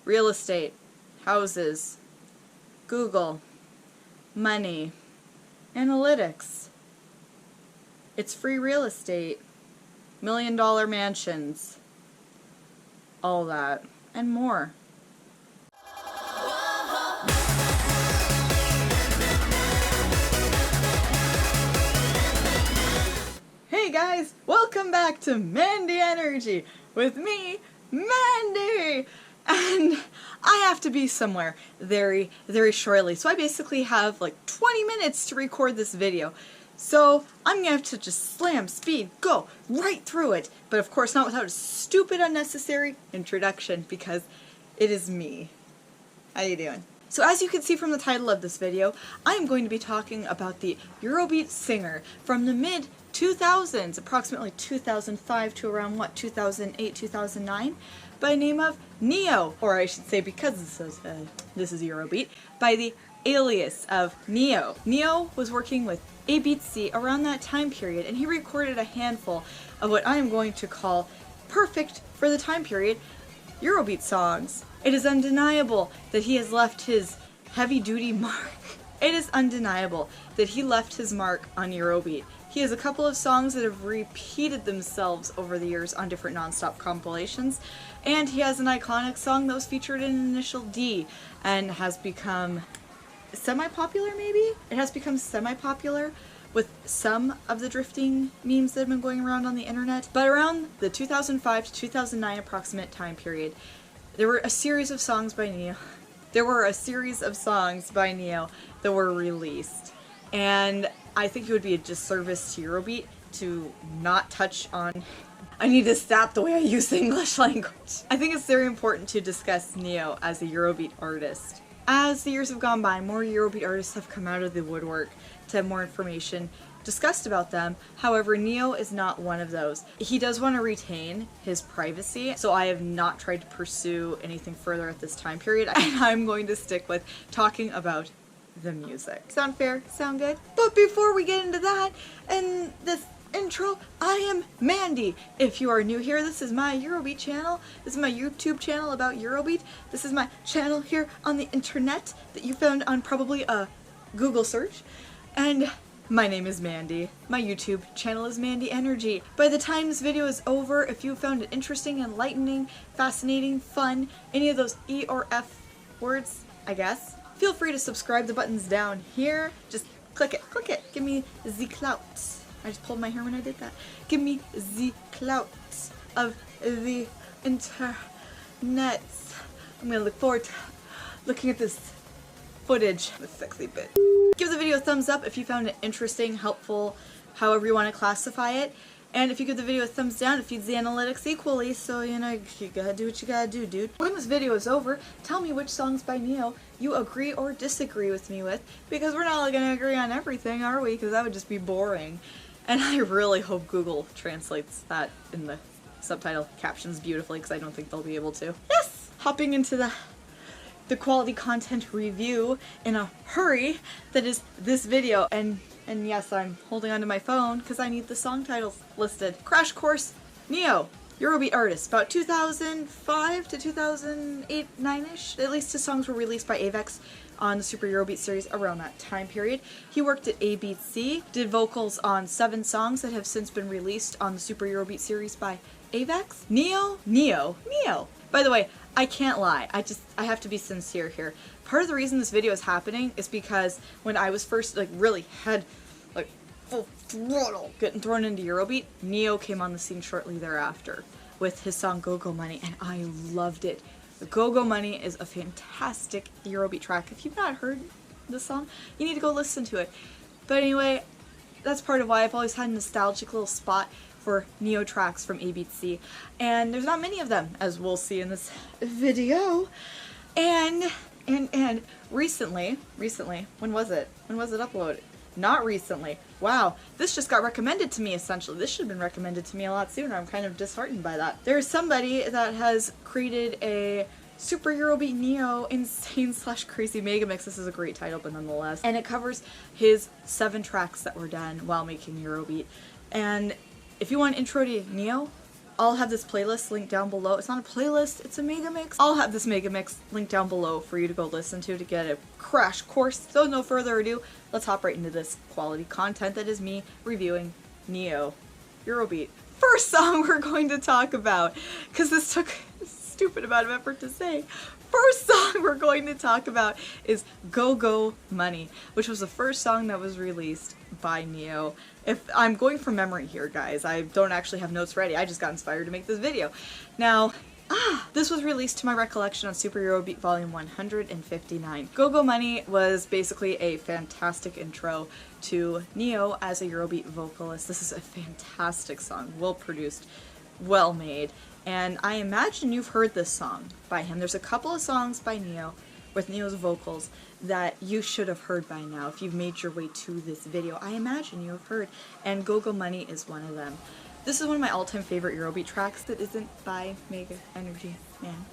real estate, houses, Google, money, analytics. It's free real estate, $1 million mansions, all that, and more. Hey guys, welcome back to MandieNRG with me, Mandy! And I have to be somewhere very, very shortly, so I basically have like 20 minutes to record this video. So I'm gonna have to just slam speed, go right through it, but of course not without a stupid unnecessary introduction, because it is me. How you doing? So as you can see from the title of this video, I am going to be talking about the Eurobeat singer from the mid-2000s, approximately 2005 to around, what, 2008, 2009, by the name of Neo, or I should say, because this is Eurobeat, by the alias of Neo. Neo was working with Avex around that time period, and he recorded a handful of what I am going to call perfect for the time period Eurobeat songs. It is undeniable that he has left his heavy-duty mark. It is undeniable that he left his mark on Eurobeat. He has a couple of songs that have repeated themselves over the years on different non-stop compilations, and he has an iconic song that was featured in Initial D and has become semi-popular, maybe? It has become semi-popular with some of the drifting memes that have been going around on the internet. But around the 2005 to 2009 approximate time period, there were a series of songs by Neo. There were a series of songs by Neo that were released. And I think it would be a disservice to Eurobeat to not touch on... I need to stop the way I use the English language. I think it's very important to discuss Neo as a Eurobeat artist. As the years have gone by, more Eurobeat artists have come out of the woodwork to have more information discussed about them. However, Neo is not one of those. He does want to retain his privacy, so I have not tried to pursue anything further at this time period, and I'm going to stick with talking about the music. Sound fair? Sound good? But before we get into that, and this intro, I am Mandy. If you are new here, this is my Eurobeat channel. This is my YouTube channel about Eurobeat. This is my channel here on the internet that you found on probably a Google search. And my name is Mandy. My YouTube channel is MandieNRG. By the time this video is over, if you found it interesting, enlightening, fascinating, fun, any of those E or F words, I guess, feel free to subscribe. The button's down here. Just click it. Click it. Give me the clout. I just pulled my hair when I did that. Give me the clout of the internet. I'm gonna look forward to looking at this footage, the sexy bit. Give the video a thumbs up if you found it interesting, helpful, however you want to classify it. And if you give the video a thumbs down, it feeds the analytics equally, so you know, you gotta do what you gotta do, dude. When this video is over, tell me which songs by Neo you agree or disagree with me with, because we're not gonna agree on everything, are we? Because that would just be boring. And I really hope Google translates that in the subtitle captions beautifully, because I don't think they'll be able to. Yes! Hopping into the quality content review in a hurry that is this video, and yes, I'm holding onto my phone because I need the song titles listed. Crash Course Neo, Eurobeat artist, about 2005 to 2008, 9-ish. At least his songs were released by Avex on the Super Eurobeat series around that time period. He worked at ABC, did vocals on 7 songs that have since been released on the Super Eurobeat series by Avex. Neo. By the way, I can't lie. I have to be sincere here. Part of the reason this video is happening is because when I was first, really had, full throttle getting thrown into Eurobeat, Neo came on the scene shortly thereafter with his song Go-Go Money, and I loved it. Go-Go Money is a fantastic Eurobeat track. If you've not heard the song, you need to go listen to it. But anyway, that's part of why I've always had a nostalgic little spot for Neo tracks from Avex, and there's not many of them, as we'll see in this video. And recently, when was it uploaded? Not recently. Wow, this just got recommended to me, essentially. This should have been recommended to me a lot sooner. I'm kind of disheartened by that. There's somebody that has created a Super Eurobeat Neo Insane / Crazy Mega Mix. This is a great title, but nonetheless. And it covers his 7 tracks that were done while making Eurobeat. And if you want an intro to Neo, I'll have this playlist linked down below. It's not a playlist, it's a mega mix. I'll have this mega mix linked down below for you to go listen to get a crash course. So no further ado, let's hop right into this quality content that is me reviewing Neo Eurobeat. First song we're going to talk about, because this took a stupid amount of effort to say. First song we're going to talk about is Go Go Money, which was the first song that was released by Neo. If I'm going from memory here, guys, I don't actually have notes ready. I just got inspired to make this video. Now, this was released to my recollection on Super Eurobeat Volume 159. Go Go Money was basically a fantastic intro to Neo as a Eurobeat vocalist. This is a fantastic song, well produced, well made, and I imagine you've heard this song by him. There's a couple of songs by Neo with Neo's vocals that you should have heard by now if you've made your way to this video. I imagine you have heard, and Go Go Money is one of them. This is one of my all-time favorite Eurobeat tracks that isn't by MandieNRG, man.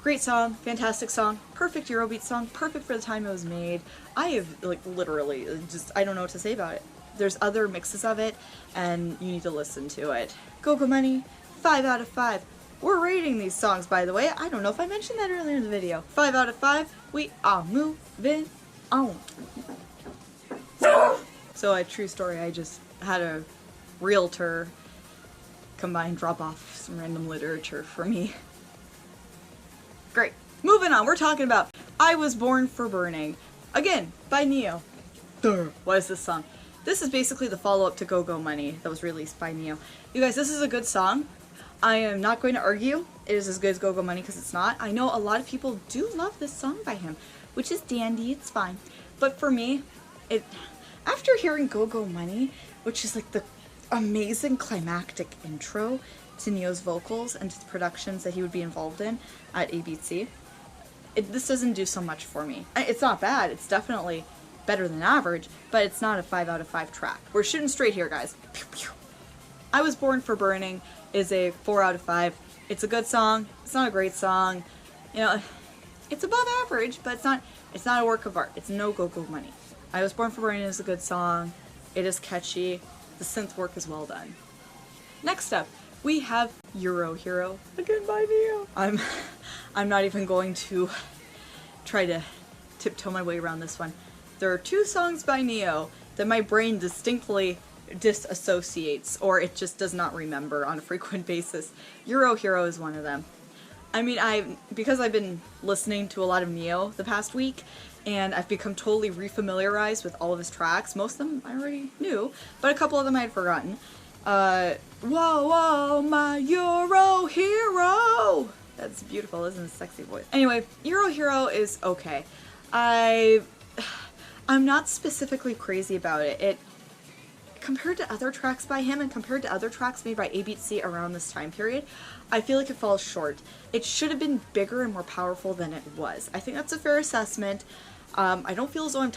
Great song, fantastic song, perfect Eurobeat song, perfect for the time it was made. I have, like, literally, just, I don't know what to say about it. There's other mixes of it, and you need to listen to it. Go Go Money, 5 out of 5. We're rating these songs, by the way. I don't know if I mentioned that earlier in the video. 5 out of 5, we are moving on. So a true story, I just had a realtor combined drop off some random literature for me. Great. Moving on, we're talking about I Was Born for Burning. Again, by Neo. What is this song? This is basically the follow-up to Go Go Money that was released by Neo. You guys, this is a good song. I am not going to argue it is as good as Go Go Money, because it's not. I know a lot of people do love this song by him, which is dandy, it's fine. But for me, after hearing Go Go Money, which is like the amazing climactic intro to Neo's vocals and to the productions that he would be involved in at ABC, this doesn't do so much for me. It's not bad, it's definitely better than average, but it's not a 5 out of 5 track. We're shooting straight here, guys. Pew, pew. I Was Born for Burning is a 4 out of 5. It's a good song. It's not a great song. You know, it's above average, but it's not a work of art. It's no Go Go Money. I Was Born for Burning is a good song. It is catchy. The synth work is well done. Next up, we have Euro Hero, again by Neo. I'm not even going to try to tiptoe my way around this one. There are 2 songs by Neo that my brain distinctly disassociates, or it just does not remember on a frequent basis. Euro Hero is one of them. I mean, because I've been listening to a lot of Neo the past week, and I've become totally refamiliarized with all of his tracks. Most of them I already knew, but a couple of them I had forgotten. Whoa, whoa, my Euro Hero! That's beautiful, isn't it? Sexy voice. Anyway, Euro Hero is okay. I'm not specifically crazy about it. Compared to other tracks by him and compared to other tracks made by ABC around this time period, I feel like it falls short. It should have been bigger and more powerful than it was. I think that's a fair assessment. I don't feel as though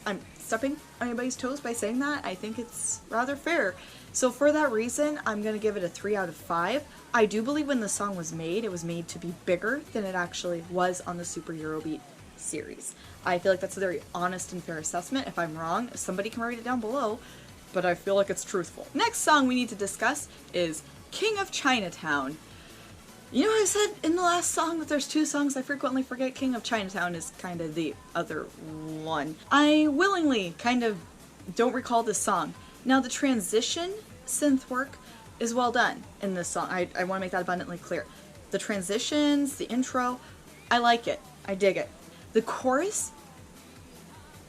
I'm stepping on anybody's toes by saying that. I think it's rather fair. So for that reason, I'm going to give it a 3 out of 5. I do believe when the song was made, it was made to be bigger than it actually was on the Super Eurobeat series. I feel like that's a very honest and fair assessment. If I'm wrong, somebody can write it down below, but I feel like it's truthful. Next song we need to discuss is King of Chinatown. You know, I said in the last song that there's 2 songs I frequently forget. King of Chinatown is kind of the other one. I willingly kind of don't recall this song. Now the transition synth work is well done in this song. I want to make that abundantly clear. The transitions, the intro, I like it. I dig it. The chorus,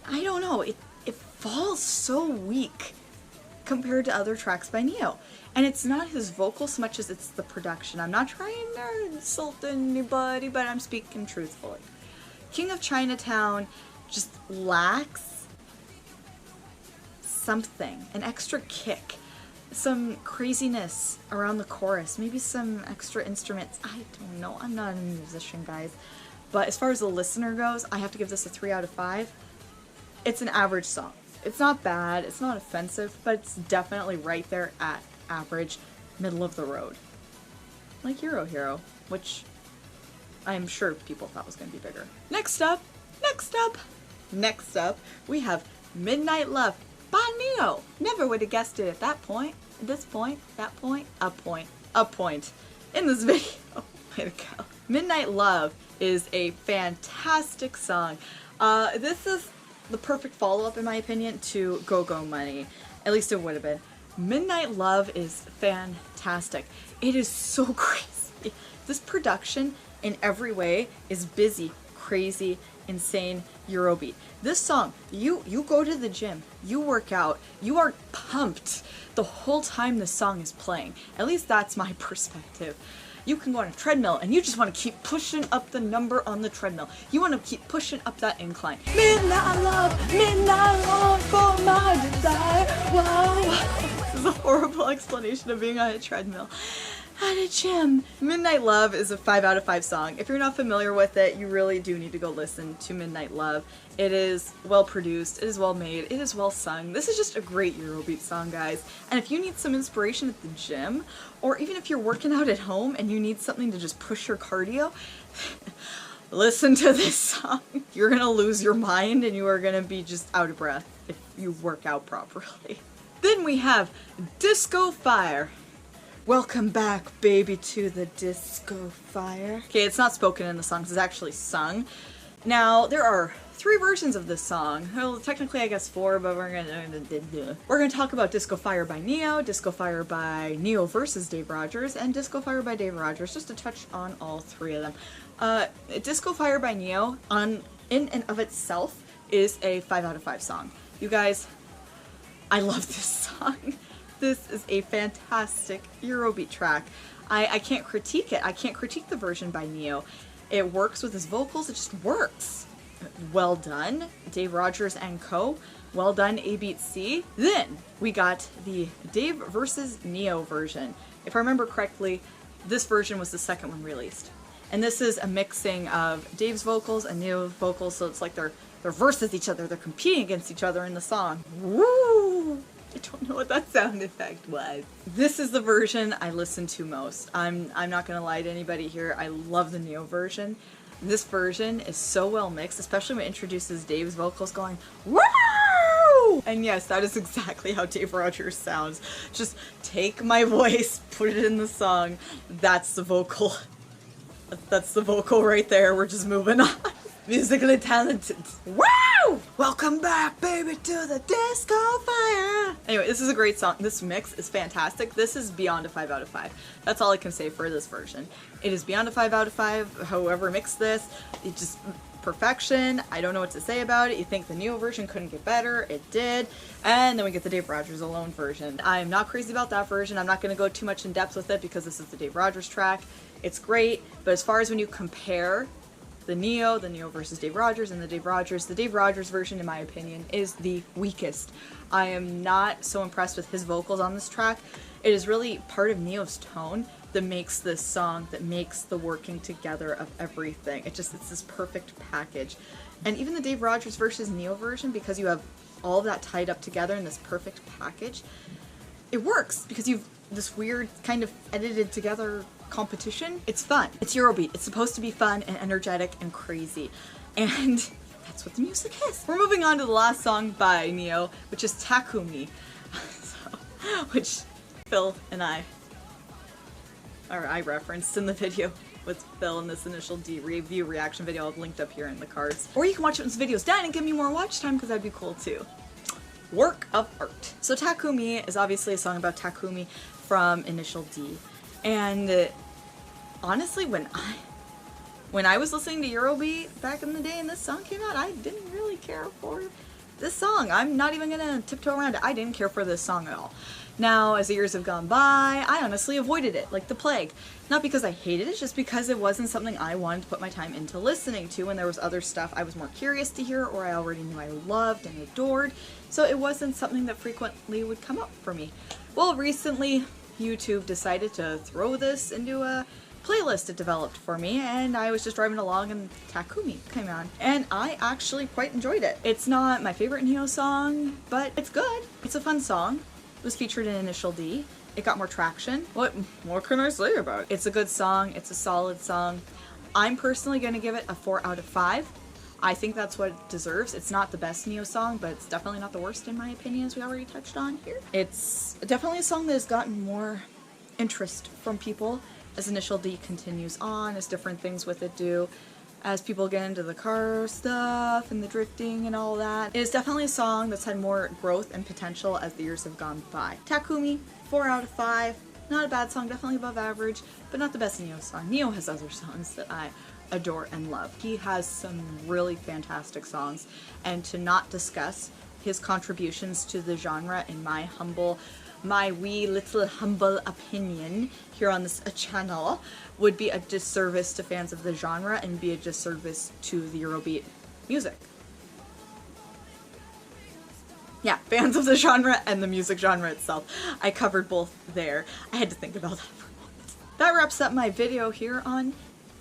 I don't know, it falls so weak compared to other tracks by Neo. And it's not his vocal so much as it's the production. I'm not trying to insult anybody, but I'm speaking truthfully. King of Chinatown just lacks something, an extra kick, some craziness around the chorus, maybe some extra instruments. I don't know, I'm not a musician, guys. But as far as the listener goes, I have to give this a 3 out of 5. It's an average song. It's not bad, it's not offensive, but it's definitely right there at average, middle of the road. Like Euro Hero, which I'm sure people thought was going to be bigger. Next up, we have Midnight Love by Neo. Never would have guessed it at that point, this point, that point, a point. a point in this video. Way to go. Midnight Love is a fantastic song. This is the perfect follow-up, in my opinion, to Go Go Money. At least it would have been. Midnight Love is fantastic. It is so crazy. This production in every way is busy, crazy, insane Eurobeat. This song, you go to the gym, you work out, you are pumped the whole time this song is playing. At least that's my perspective. You can go on a treadmill and you just want to keep pushing up the number on the treadmill. You want to keep pushing up that incline. Midnight love for my desire. Wow. This is a horrible explanation of being on a treadmill at a gym. Midnight Love is a 5 out of 5 song. If you're not familiar with it, you really do need to go listen to Midnight Love. It is well produced, it is well made, it is well sung. This is just a great Eurobeat song, guys. And if you need some inspiration at the gym, or even if you're working out at home and you need something to just push your cardio, listen to this song. You're gonna lose your mind and you are gonna be just out of breath if you work out properly. Then we have Disco Fire. Welcome back, baby, to the disco fire. Okay, it's not spoken in the song, it's actually sung. Now, there are 3 versions of this song. Well, technically I guess 4, but we're gonna talk about Disco Fire by Neo, Disco Fire by Neo versus Dave Rodgers, and Disco Fire by Dave Rodgers, just to touch on all 3 of them. Disco Fire by Neo, in and of itself, is a 5 out of 5 song. You guys, I love this song. This is a fantastic Eurobeat track. I can't critique it. I can't critique the version by Neo. It works with his vocals. It just works. Well done, Dave Rodgers and co. Well done, A Beat C. Then we got the Dave versus Neo version. If I remember correctly, this version was the second one released. And this is a mixing of Dave's vocals and Neo's vocals, so it's like they're versus each other. They're competing against each other in the song. Woo! I don't know what that sound effect was. This is the version I listen to most. I'm not gonna lie to anybody here. I love the Neo version. This version is so well mixed, especially when it introduces Dave's vocals going, woo! And yes, that is exactly how Dave Rodgers sounds. Just take my voice, put it in the song. That's the vocal. That's the vocal right there. We're just moving on. Musically talented. Wow! Welcome back, baby, to the disco fire. Anyway, this is a great song. This mix is fantastic. This is beyond a 5 out of 5. That's all I can say for this version. It is beyond a 5 out of 5. However mixed this, it just perfection. I don't know what to say about it. You think the Neo version couldn't get better. It did. And then we get the Dave Rodgers alone version. I'm not crazy about that version. I'm not going to go too much in depth with it because this is the Dave Rodgers track. It's great, but as far as when you compare the Neo versus Dave Rodgers, and the Dave Rodgers version, in my opinion, is the weakest. I am not so impressed with his vocals on this track. It is really part of Neo's tone that makes this song, that makes the working together of everything. It's this perfect package. And even the Dave Rodgers versus Neo version, because you have all of that tied up together in this perfect package, it works because you've this weird kind of edited together competition. It's fun. It's Eurobeat. It's supposed to be fun and energetic and crazy. And that's what the music is. We're moving on to the last song by Neo, which is Takumi. Which Phil and I referenced in the video with Phil in this initial D review reaction video. I'll linked up here in the cards. Or you can watch it when this video's done and give me more watch time because that'd be cool too. Work of art. So Takumi is obviously a song about Takumi from Initial D. And honestly, when I was listening to Eurobeat back in the day and this song came out, I didn't really care for this song. I'm not even gonna tiptoe around it. I didn't care for this song at all. Now, as the years have gone by, I honestly avoided it like the plague. Not because I hated it, just because it wasn't something I wanted to put my time into listening to, and there was other stuff I was more curious to hear or I already knew I loved and adored, so it wasn't something that frequently would come up for me. Well, recently, YouTube decided to throw this into a playlist it developed for me, and I was just driving along and Takumi came on, and I actually quite enjoyed it. It's not my favorite Neo song, but it's good. It's a fun song. It was featured in Initial D. It got more traction. What more can I say about it? It's a good song. It's a solid song. I'm personally going to give it a 4 out of 5. I think that's what it deserves. It's not the best Neo song, but it's definitely not the worst in my opinion, as we already touched on here. It's definitely a song that has gotten more interest from people as Initial D continues on, as different things with it do, as people get into the car stuff and the drifting and all that. It is definitely a song that's had more growth and potential as the years have gone by. Takumi, 4 out of 5. Not a bad song, definitely above average, but not the best Neo song. Neo has other songs that I adore and love. He has some really fantastic songs, and to not discuss his contributions to the genre in my wee little humble opinion here on this channel would be a disservice to fans of the genre and be a disservice to the Eurobeat music. Yeah, fans of the genre and the music genre itself. I covered both there. I had to think about that for a moment. That wraps up my video here on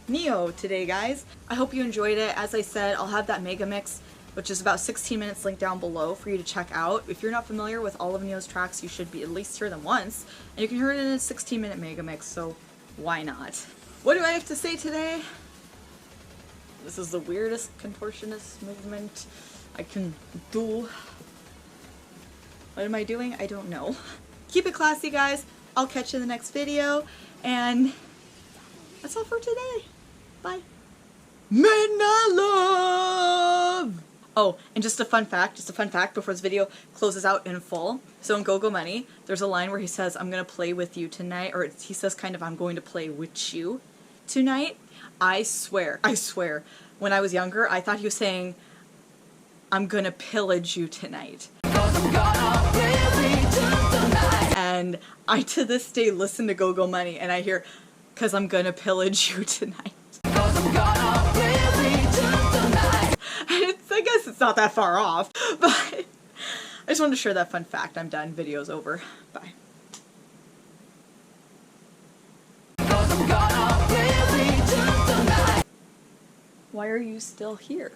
Neo today, guys. I hope you enjoyed it. As I said, I'll have that mega mix, which is about 16 minutes, linked down below for you to check out. If you're not familiar with all of Neo's tracks, you should be at least hear them once. And you can hear it in a 16-minute mega mix, so why not? What do I have to say today? This is the weirdest contortionist movement I can do. What am I doing? I don't know. Keep it classy, guys. I'll catch you in the next video, and that's all for today. Bye. MandieNRG! Oh, and just a fun fact before this video closes out in full. So in Go Go Money, there's a line where he says, I'm gonna play with you tonight, or he says kind of, I'm going to play with you tonight. I swear, when I was younger, I thought he was saying, I'm gonna pillage you tonight. And I to this day listen to Go Go Money and I hear, 'cause I'm gonna pillage you tonight. I guess it's not that far off, but I just wanted to share that fun fact. I'm done. Video's over. Bye. Why are you still here?